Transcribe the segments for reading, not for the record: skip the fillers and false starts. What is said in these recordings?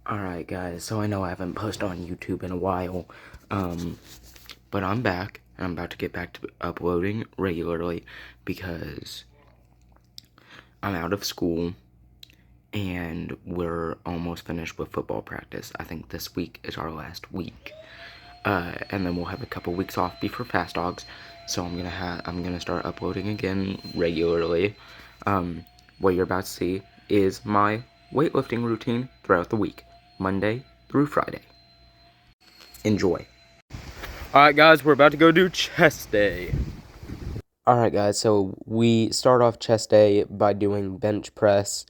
Alright guys, so I know I haven't posted on YouTube in a while, but I'm back, and I'm about to get back to uploading regularly because I'm out of school, and we're almost finished with football practice. I think this week is our last week, and then we'll have a couple weeks off before Fast Dogs, so I'm gonna start uploading again regularly. What you're about to see is my weightlifting routine throughout the week, Monday through Friday. Enjoy. Alright guys, we're about to go do chest day. Alright guys, so we start off chest day by doing bench press.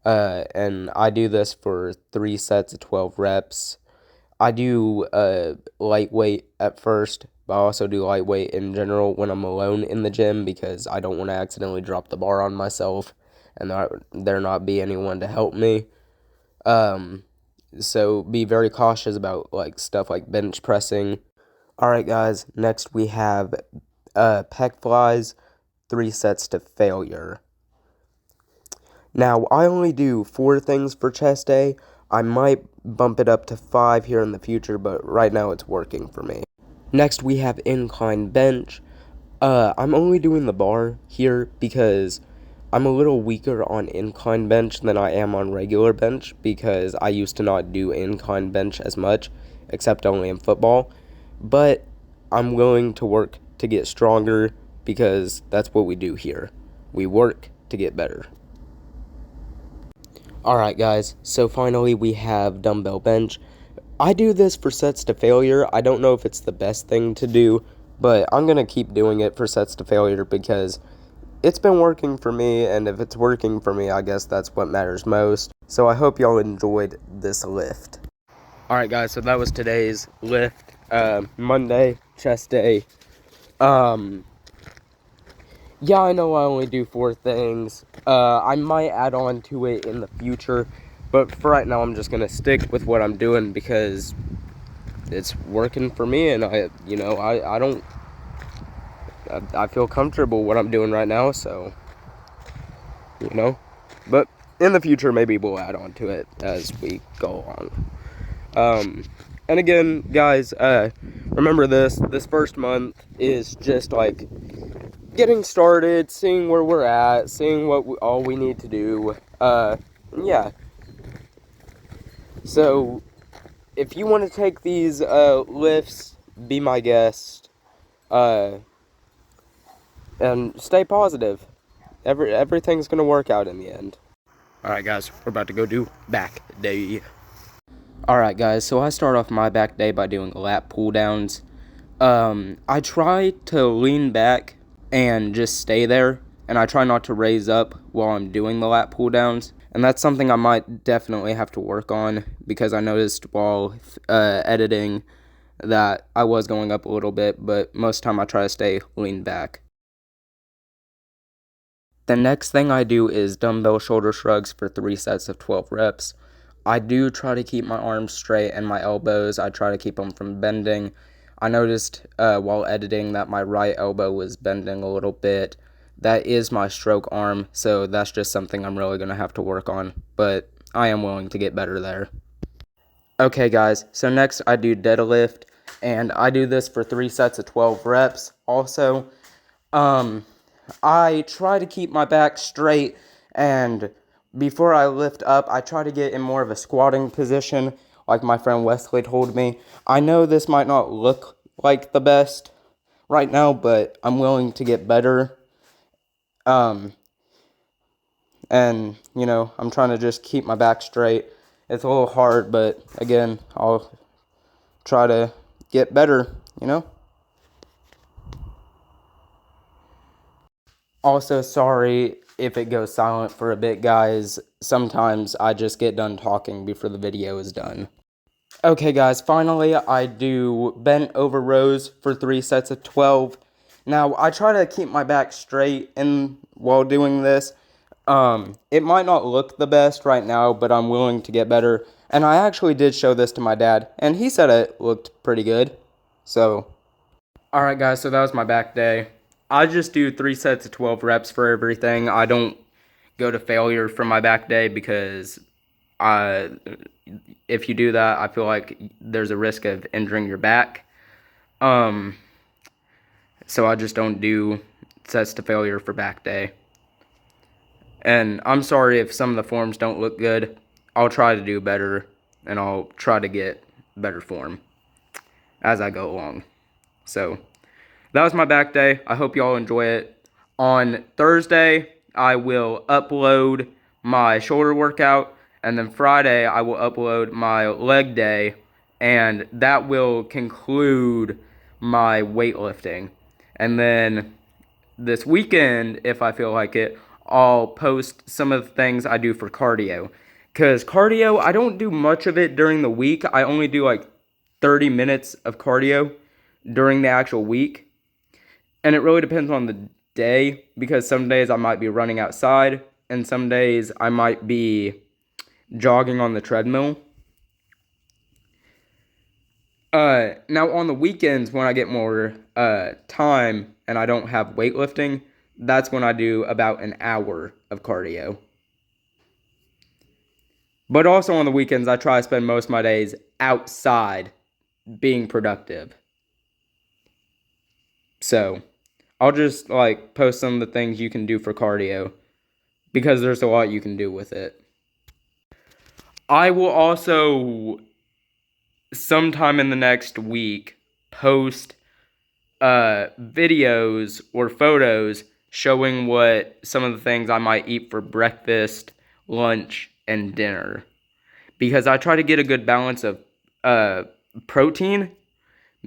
And I do this for 3 sets of 12 reps. I do lightweight at first, but I also do lightweight in general when I'm alone in the gym because I don't want to accidentally drop the bar on myself and there not be anyone to help me. So be very cautious about like stuff like bench pressing. Alright guys, next we have pec flies, 3 sets to failure. Now, I only do 4 things for chest day. I might bump it up to 5 here in the future, but right now it's working for me. Next we have incline bench. I'm only doing the bar here because I'm a little weaker on incline bench than I am on regular bench because I used to not do incline bench as much, except only in football. But I'm willing to work to get stronger because that's what we do here. We work to get better. Alright guys, so finally we have dumbbell bench. I do this for sets to failure. I don't know if it's the best thing to do, but I'm going to keep doing it for sets to failure because it's been working for me, and if it's working for me, I guess that's what matters most. So I hope y'all enjoyed this lift. Alright guys, so that was today's lift, Monday, chest day. Yeah, I know I only do 4 things. I might add on to it in the future, but for right now, I'm just gonna stick with what I'm doing because it's working for me, and I feel comfortable what I'm doing right now, so, but in the future, maybe we'll add on to it as we go on. And again, guys, remember this first month is just like getting started, seeing where we're at, seeing all we need to do. Yeah. So, if you want to take these lifts, be my guest, and stay positive. Everything's gonna work out in the end. Alright guys, we're about to go do back day. Alright guys, so I start off my back day by doing lat pull downs. I try to lean back and just stay there, and I try not to raise up while I'm doing the lat pull downs, and that's something I might definitely have to work on because I noticed while editing that I was going up a little bit, but most of the time I try to stay lean back. The next thing I do is dumbbell shoulder shrugs for 3 sets of 12 reps. I do try to keep my arms straight and my elbows, I try to keep them from bending. I noticed while editing that my right elbow was bending a little bit. That is my stroke arm, so that's just something I'm really going to have to work on, but I am willing to get better there. Okay guys, so next I do deadlift, and I do this for 3 sets of 12 reps also. I try to keep my back straight, and before I lift up, I try to get in more of a squatting position, like my friend Wesley told me. I know this might not look like the best right now, but I'm willing to get better. And, I'm trying to just keep my back straight. It's a little hard, but again, I'll try to get better. Also, sorry if it goes silent for a bit, guys. Sometimes I just get done talking before the video is done. Okay, guys, finally, I do bent over rows for 3 sets of 12. Now, I try to keep my back straight while doing this. It might not look the best right now, but I'm willing to get better. And I actually did show this to my dad, and he said it looked pretty good. So, alright guys, so that was my back day. I just do 3 sets of 12 reps for everything. I don't go to failure for my back day because If you do that, I feel like there's a risk of injuring your back. So I just don't do sets to failure for back day. And I'm sorry if some of the forms don't look good. I'll try to do better, and I'll try to get better form as I go along. So that was my back day. I hope y'all enjoy it. On Thursday, I will upload my shoulder workout, and then Friday, I will upload my leg day, and that will conclude my weightlifting. And then this weekend, if I feel like it, I'll post some of the things I do for cardio. Because cardio, I don't do much of it during the week. I only do like 30 minutes of cardio during the actual week. And it really depends on the day, because some days I might be running outside, and some days I might be jogging on the treadmill. Now on the weekends, when I get more time and I don't have weightlifting, that's when I do about an hour of cardio. But also on the weekends, I try to spend most of my days outside being productive. So I'll just like post some of the things you can do for cardio, because there's a lot you can do with it. I will also, sometime in the next week, post videos or photos showing what some of the things I might eat for breakfast, lunch, and dinner. Because I try to get a good balance of protein,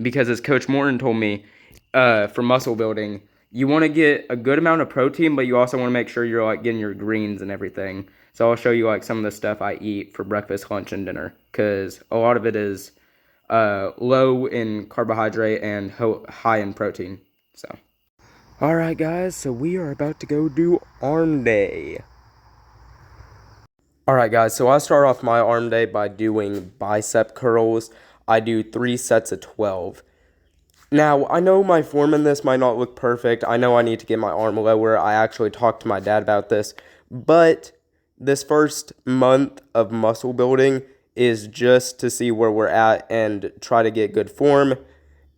because as Coach Morton told me, for muscle building, you want to get a good amount of protein, but you also want to make sure you're like getting your greens and everything. So I'll show you like some of the stuff I eat for breakfast, lunch, and dinner, because a lot of it is low in carbohydrate and high in protein. So, all right, guys. So we are about to go do arm day. All right, guys. So I start off my arm day by doing bicep curls. I do 3 sets of 12. Now, I know my form in this might not look perfect. I know I need to get my arm lower. I actually talked to my dad about this. But this first month of muscle building is just to see where we're at and try to get good form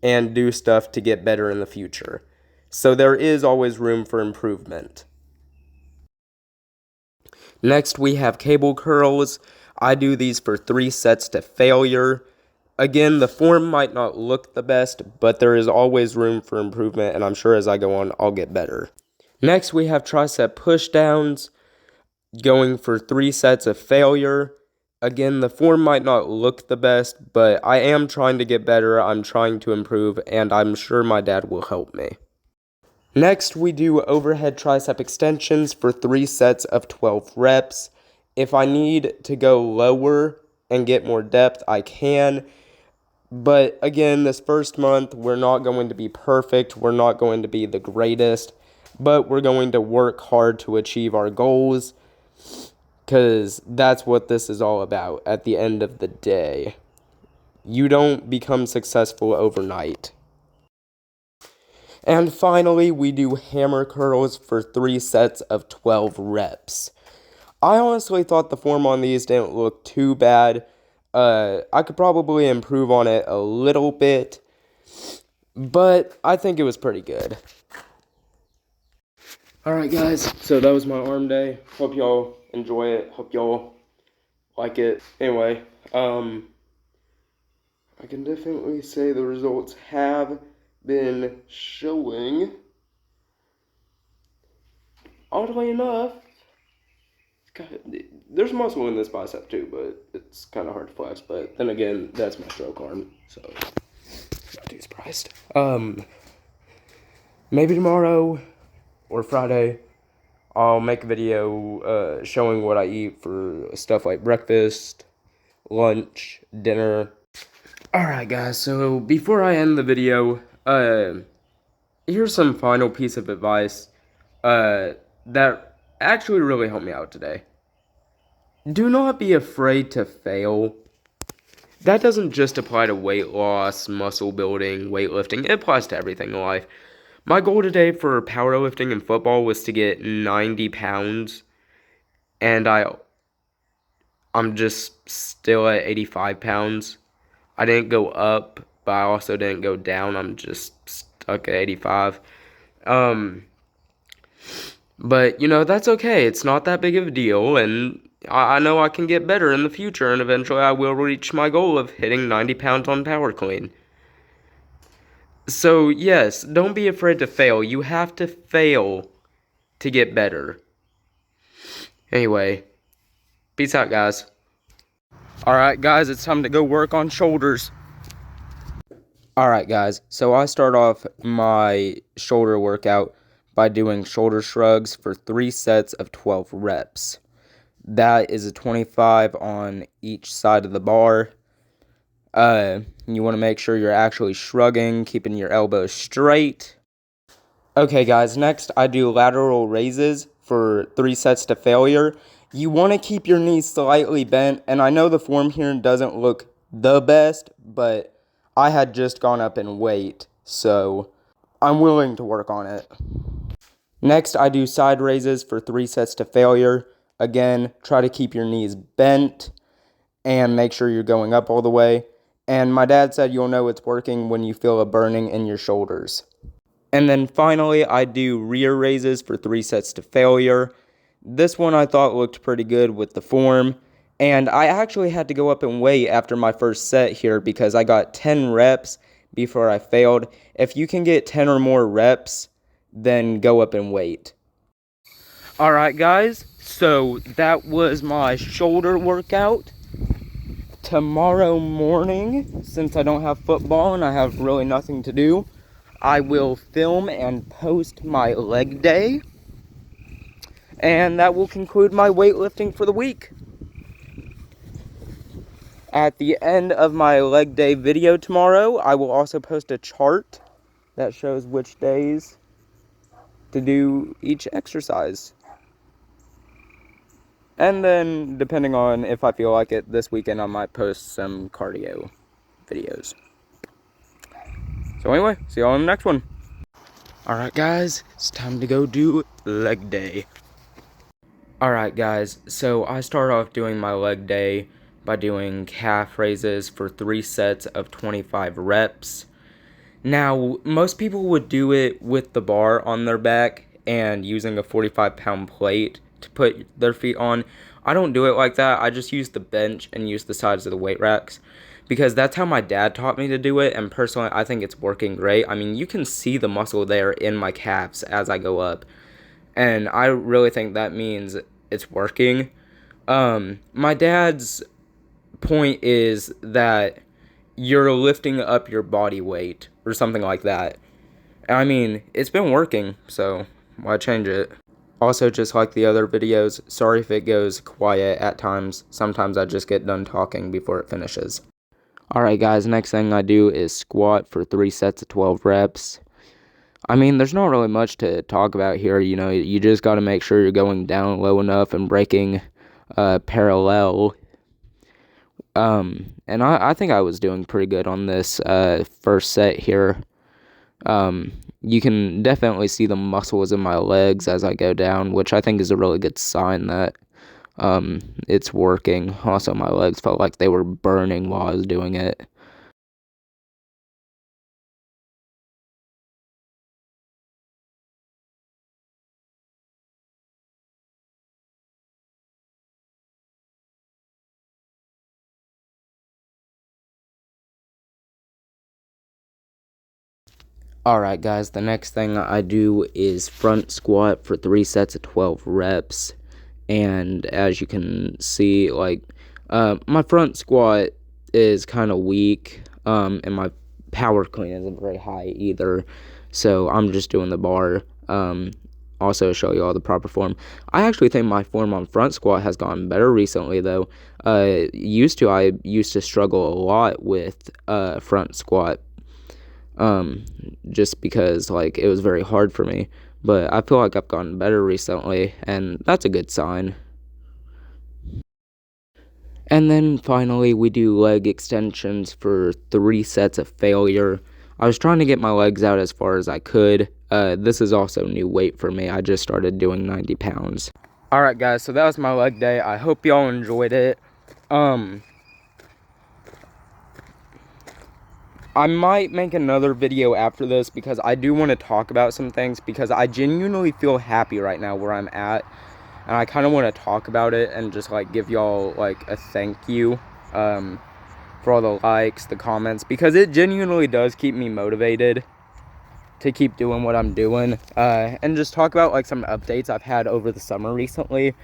and do stuff to get better in the future. So there is always room for improvement. Next, we have cable curls. I do these for 3 sets to failure. Again, the form might not look the best, but there is always room for improvement, and I'm sure as I go on, I'll get better. Next, we have tricep pushdowns, going for 3 sets of failure. Again, the form might not look the best, but I am trying to get better, I'm trying to improve, and I'm sure my dad will help me. Next, we do overhead tricep extensions for 3 sets of 12 reps. If I need to go lower and get more depth, I can. But again, this first month, we're not going to be perfect. We're not going to be the greatest. But we're going to work hard to achieve our goals, because that's what this is all about at the end of the day. You don't become successful overnight. And finally, we do hammer curls for 3 sets of 12 reps. I honestly thought the form on these didn't look too bad. I could probably improve on it a little bit, but I think it was pretty good. Alright guys, so that was my arm day. Hope y'all enjoy it. Hope y'all like it. Anyway, I can definitely say the results have been showing. Oddly enough, there's muscle in this bicep too, but it's kind of hard to flex. But then again, that's my stroke arm, so not too surprised. Maybe tomorrow or Friday, I'll make a video showing what I eat for stuff like breakfast, lunch, dinner. Alright guys, so before I end the video, here's some final piece of advice that actually really helped me out today. Do not be afraid to fail. That doesn't just apply to weight loss, muscle building, weightlifting. It applies to everything in life. My goal today for powerlifting and football was to get 90 pounds, and I I'm just still at 85 pounds. I didn't go up, but I also didn't go down. I'm just stuck at 85. But, you know, that's okay. It's not that big of a deal, and I know I can get better in the future, and eventually I will reach my goal of hitting 90 pounds on power clean. So, yes, don't be afraid to fail. You have to fail to get better. Anyway, peace out, guys. Alright, guys, it's time to go work on shoulders. Alright, guys, so I start off my shoulder workout by doing shoulder shrugs for 3 sets of 12 reps. That is a 25 on each side of the bar. You want to make sure you're actually shrugging, keeping your elbows straight. Okay, guys, next I do lateral raises for 3 sets to failure. You want to keep your knees slightly bent, and I know the form here doesn't look the best, but I had just gone up in weight, so I'm willing to work on it. Next, I do side raises for 3 sets to failure. Again, try to keep your knees bent and make sure you're going up all the way. And my dad said you'll know it's working when you feel a burning in your shoulders. And then finally, I do rear raises for 3 sets to failure. This one I thought looked pretty good with the form. And I actually had to go up in weight after my first set here because I got 10 reps before I failed. If you can get 10 or more reps, then go up in weight. Alright, guys, so that was my shoulder workout. Tomorrow morning, since I don't have football and I have really nothing to do, I will film and post my leg day. And that will conclude my weightlifting for the week. At the end of my leg day video tomorrow, I will also post a chart that shows which days to do each exercise. And then, depending on if I feel like it this weekend, I might post some cardio videos. So anyway, see y'all in the next one. Alright, guys, it's time to go do leg day. Alright, guys, so I start off doing my leg day by doing calf raises for 3 sets of 25 reps. Now, most people would do it with the bar on their back and using a 45-pound plate to put their feet on. I don't do it like that. I just use the bench and use the sides of the weight racks because that's how my dad taught me to do it, and personally I think it's working great. I mean, you can see the muscle there in my calves as I go up, and I really think that means it's working. My dad's point is that you're lifting up your body weight or something like that. I mean, it's been working, so why change it? Also, just like the other videos, sorry if it goes quiet at times. Sometimes I just get done talking before it finishes. Alright, guys, next thing I do is squat for 3 sets of 12 reps. I mean, there's not really much to talk about here. You know, you just got to make sure you're going down low enough and breaking parallel. And I think I was doing pretty good on this first set here. You can definitely see the muscles in my legs as I go down, which I think is a really good sign that it's working. Also, my legs felt like they were burning while I was doing it. Alright, guys, the next thing I do is front squat for 3 sets of 12 reps. And as you can see, like, my front squat is kind of weak, and my power clean isn't very high either. So I'm just doing the bar. Also show you all the proper form. I actually think my form on front squat has gotten better recently, though. I used to struggle a lot with front squat, just because, like, it was very hard for me. But I feel like I've gotten better recently, and that's a good sign. And then finally, we do leg extensions for 3 sets of failure. I was trying to get my legs out as far as I could. This is also new weight for me. I just started doing 90 pounds. Alright, guys, so that was my leg day. I hope y'all enjoyed it. I might make another video after this because I do want to talk about some things, because I genuinely feel happy right now where I'm at, and I kind of want to talk about it and just like give y'all like a thank you for all the likes, the comments, because it genuinely does keep me motivated to keep doing what I'm doing, and just talk about like some updates I've had over the summer recently,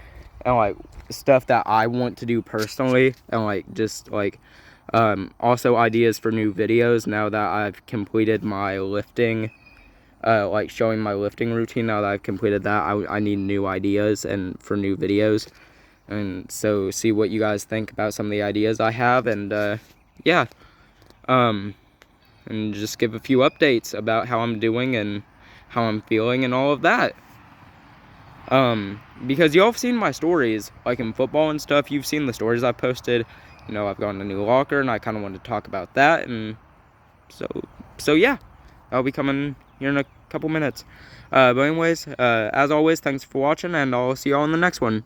and like stuff that I want to do personally, and like just like also ideas for new videos now that I've completed my lifting, like showing my lifting routine. Now that I've completed that, I need new ideas and for new videos, and so see what you guys think about some of the ideas I have, and yeah, and just give a few updates about how I'm doing and how I'm feeling and all of that. Because y'all have seen my stories, like in football and stuff. You've seen the stories I've posted. You know, I've gotten a new locker, and I kind of wanted to talk about that. And so yeah, I'll be coming here in a couple minutes. But anyways, as always, thanks for watching, and I'll see y'all in the next one.